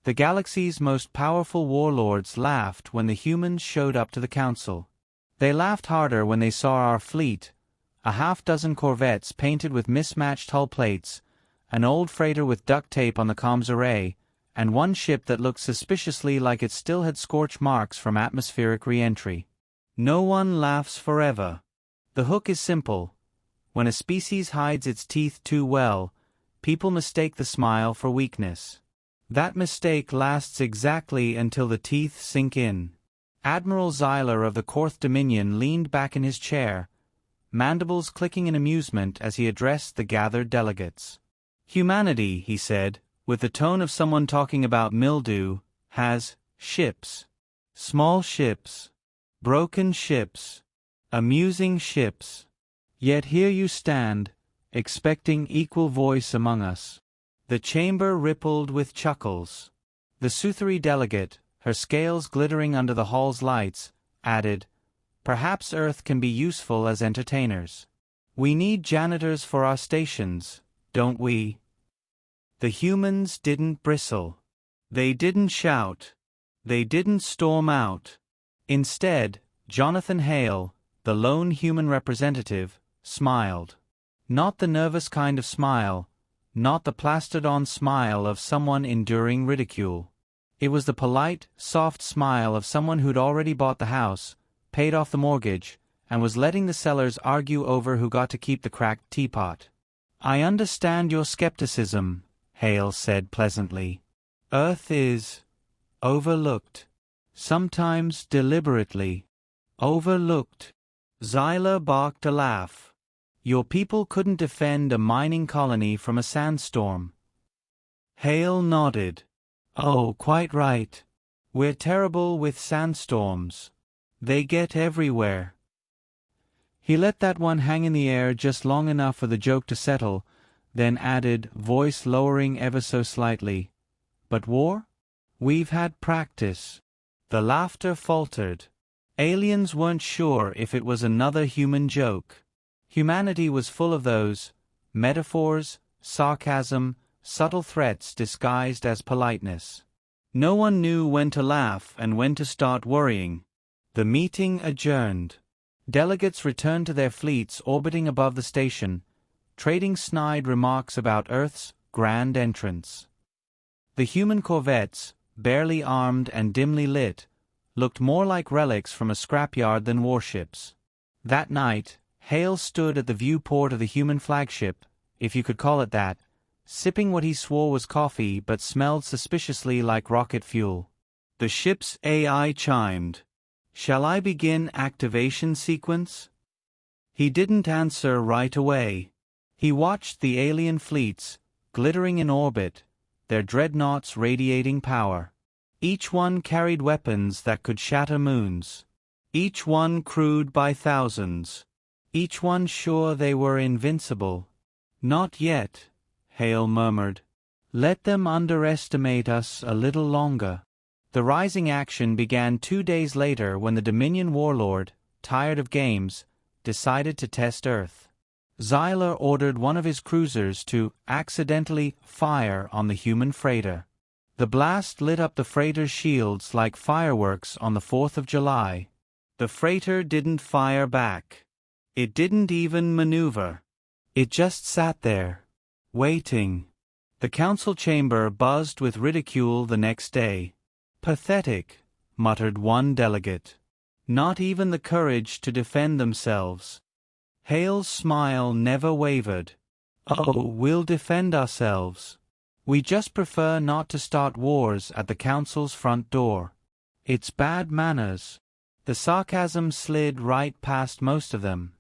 The galaxy's most powerful warlords laughed when the humans showed up to the council. They laughed harder when they saw our fleet, a half-dozen corvettes painted with mismatched hull plates, an old freighter with duct tape on the comms array, and one ship that looked suspiciously like it still had scorch marks from atmospheric re-entry. No one laughs forever. The hook is simple. When a species hides its teeth too well, people mistake the smile for weakness. That mistake lasts exactly until the teeth sink in. Admiral Xyler of the Korth Dominion leaned back in his chair, mandibles clicking in amusement as he addressed the gathered delegates. Humanity, he said, with the tone of someone talking about mildew, has ships. Small ships. Broken ships. Amusing ships. Yet here you stand, expecting equal voice among us. The chamber rippled with chuckles. The Sutheri delegate, her scales glittering under the hall's lights, added, "Perhaps Earth can be useful as entertainers. We need janitors for our stations, don't we?" The humans didn't bristle. They didn't shout. They didn't storm out. Instead, Jonathan Hale, the lone human representative, smiled. Not the nervous kind of smile, not the plastered-on smile of someone enduring ridicule. It was the polite, soft smile of someone who'd already bought the house, paid off the mortgage, and was letting the sellers argue over who got to keep the cracked teapot. "I understand your skepticism," Hale said pleasantly. "Earth is overlooked. Sometimes deliberately overlooked." Xyler barked a laugh. "Your people couldn't defend a mining colony from a sandstorm." Hale nodded. "Oh, quite right. We're terrible with sandstorms. They get everywhere." He let that one hang in the air just long enough for the joke to settle, then added, voice lowering ever so slightly, "But war? We've had practice." The laughter faltered. Aliens weren't sure if it was another human joke. Humanity was full of those metaphors, sarcasm, subtle threats disguised as politeness. No one knew when to laugh and when to start worrying. The meeting adjourned. Delegates returned to their fleets orbiting above the station, trading snide remarks about Earth's grand entrance. The human corvettes, barely armed and dimly lit, looked more like relics from a scrapyard than warships. That night, Hale stood at the viewport of the human flagship, if you could call it that, sipping what he swore was coffee but smelled suspiciously like rocket fuel. The ship's AI chimed. "Shall I begin activation sequence?" He didn't answer right away. He watched the alien fleets, glittering in orbit, their dreadnoughts radiating power. Each one carried weapons that could shatter moons. Each one crewed by thousands. Each one sure they were invincible. "Not yet," Hale murmured. "Let them underestimate us a little longer." The rising action began 2 days later when the Dominion warlord, tired of games, decided to test Earth. Xyler ordered one of his cruisers to accidentally fire on the human freighter. The blast lit up the freighter's shields like fireworks on the 4th of July. The freighter didn't fire back. It didn't even maneuver. It just sat there, waiting. The council chamber buzzed with ridicule the next day. "Pathetic," muttered one delegate. "Not even the courage to defend themselves." Hale's smile never wavered. "Oh, we'll defend ourselves. We just prefer not to start wars at the council's front door. It's bad manners." The sarcasm slid right past most of them.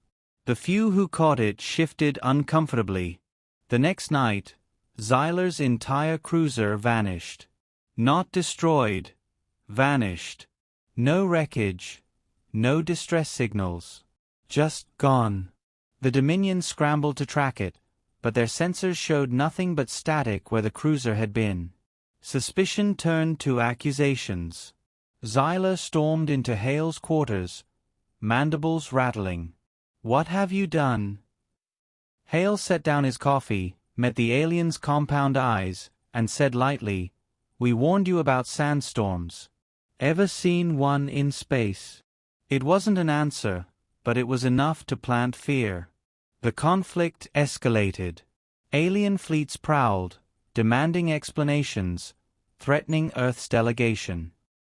The few who caught it shifted uncomfortably. The next night, Xyler's entire cruiser vanished. Not destroyed. Vanished. No wreckage. No distress signals. Just gone. The Dominion scrambled to track it, but their sensors showed nothing but static where the cruiser had been. Suspicion turned to accusations. Xyler stormed into Hale's quarters, mandibles rattling. "What have you done?" Hale set down his coffee, met the alien's compound eyes, and said lightly, We warned you about sandstorms. Ever seen one in space? It wasn't an answer, but it was enough to plant fear. The conflict escalated. Alien fleets prowled, demanding explanations, threatening Earth's delegation.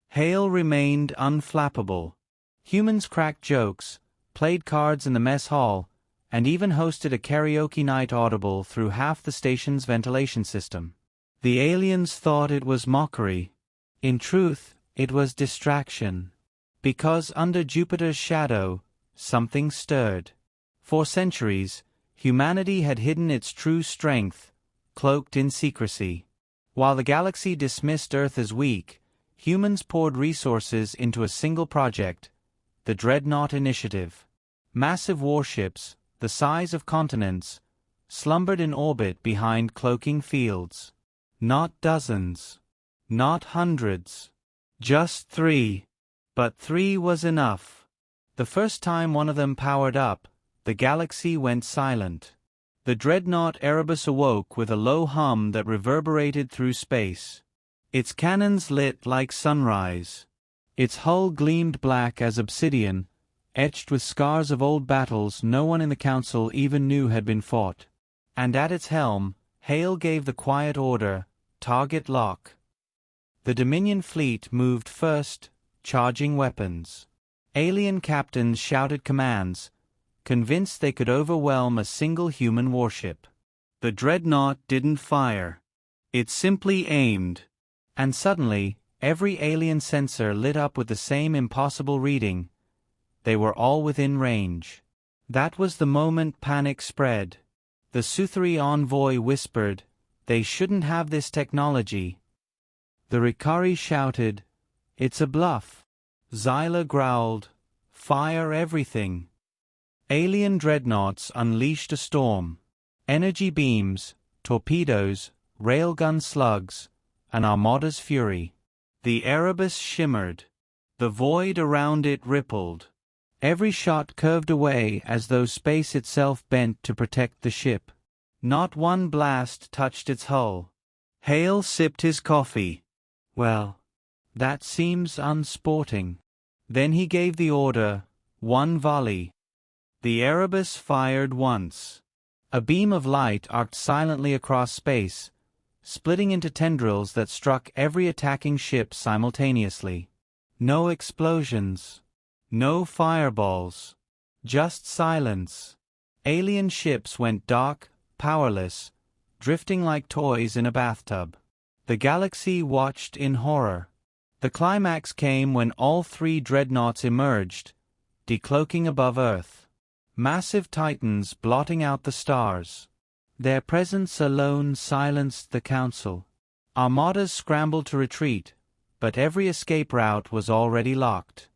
Hale remained unflappable. Humans cracked jokes, played cards in the mess hall, and even hosted a karaoke night audible through half the station's ventilation system. The aliens thought it was mockery. In truth, it was distraction. Because under Jupiter's shadow, something stirred. For centuries, humanity had hidden its true strength, cloaked in secrecy. While the galaxy dismissed Earth as weak, humans poured resources into a single project, the Dreadnought Initiative. Massive warships, the size of continents, slumbered in orbit behind cloaking fields. Not dozens. Not hundreds. Just 3. But 3 was enough. The first time one of them powered up, the galaxy went silent. The dreadnought Erebus awoke with a low hum that reverberated through space. Its cannons lit like sunrise. Its hull gleamed black as obsidian, etched with scars of old battles no one in the council even knew had been fought. And at its helm, Hale gave the quiet order, "Target lock." The Dominion fleet moved first, charging weapons. Alien captains shouted commands, convinced they could overwhelm a single human warship. The dreadnought didn't fire. It simply aimed. And suddenly, every alien sensor lit up with the same impossible reading. They were all within range. That was the moment panic spread. The Sutheri envoy whispered, "They shouldn't have this technology." The Ricari shouted, "It's a bluff." Xyla growled, "Fire everything." Alien dreadnoughts unleashed a storm. Energy beams, torpedoes, railgun slugs, an armada's fury. The Erebus shimmered. The void around it rippled. Every shot curved away as though space itself bent to protect the ship. Not one blast touched its hull. Hale sipped his coffee. Well, that seems unsporting. Then he gave the order, "One volley." The Erebus fired once. A beam of light arced silently across space, splitting into tendrils that struck every attacking ship simultaneously. No explosions. No fireballs. Just silence. Alien ships went dark, powerless, drifting like toys in a bathtub. The galaxy watched in horror. The climax came when all 3 dreadnoughts emerged, decloaking above Earth. Massive titans blotting out the stars. Their presence alone silenced the council. Armadas scrambled to retreat, but every escape route was already locked.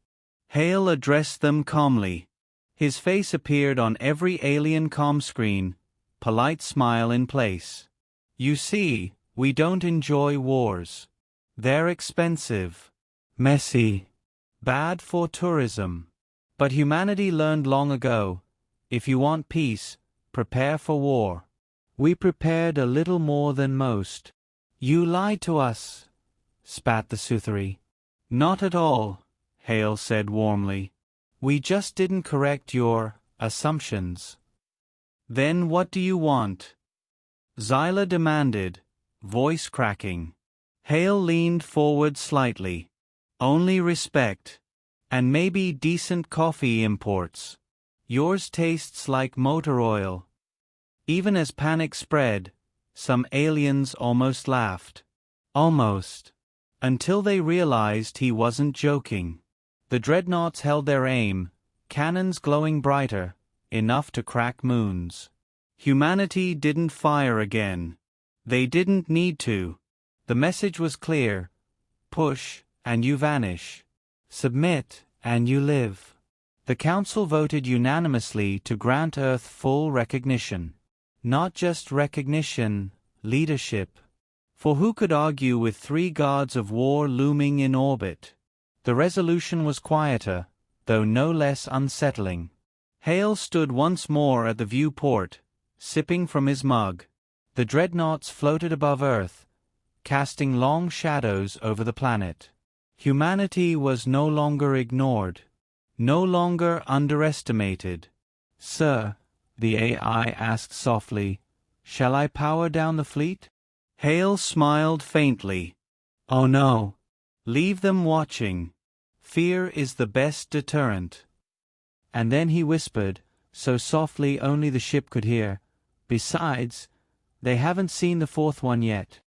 Hale addressed them calmly. His face appeared on every alien comm screen, polite smile in place. "You see, we don't enjoy wars. They're expensive, messy, bad for tourism. But humanity learned long ago, if you want peace, prepare for war. We prepared a little more than most." "You lied to us," spat the Sutheri. "Not at all," Hale said warmly. "We just didn't correct your assumptions." "Then what do you want?" Xyla demanded, voice cracking. Hale leaned forward slightly. "Only respect. And maybe decent coffee imports. Yours tastes like motor oil." Even as panic spread, some aliens almost laughed. Almost. Until they realized he wasn't joking. The dreadnoughts held their aim, cannons glowing brighter, enough to crack moons. Humanity didn't fire again. They didn't need to. The message was clear. Push, and you vanish. Submit, and you live. The Council voted unanimously to grant Earth full recognition. Not just recognition, leadership. For who could argue with 3 gods of war looming in orbit? The resolution was quieter, though no less unsettling. Hale stood once more at the viewport, sipping from his mug. The dreadnoughts floated above Earth, casting long shadows over the planet. Humanity was no longer ignored, no longer underestimated. "Sir," the AI asked softly, "shall I power down the fleet?" Hale smiled faintly. "Oh no. Leave them watching. Fear is the best deterrent." And then he whispered, so softly only the ship could hear, "Besides, they haven't seen the fourth one yet."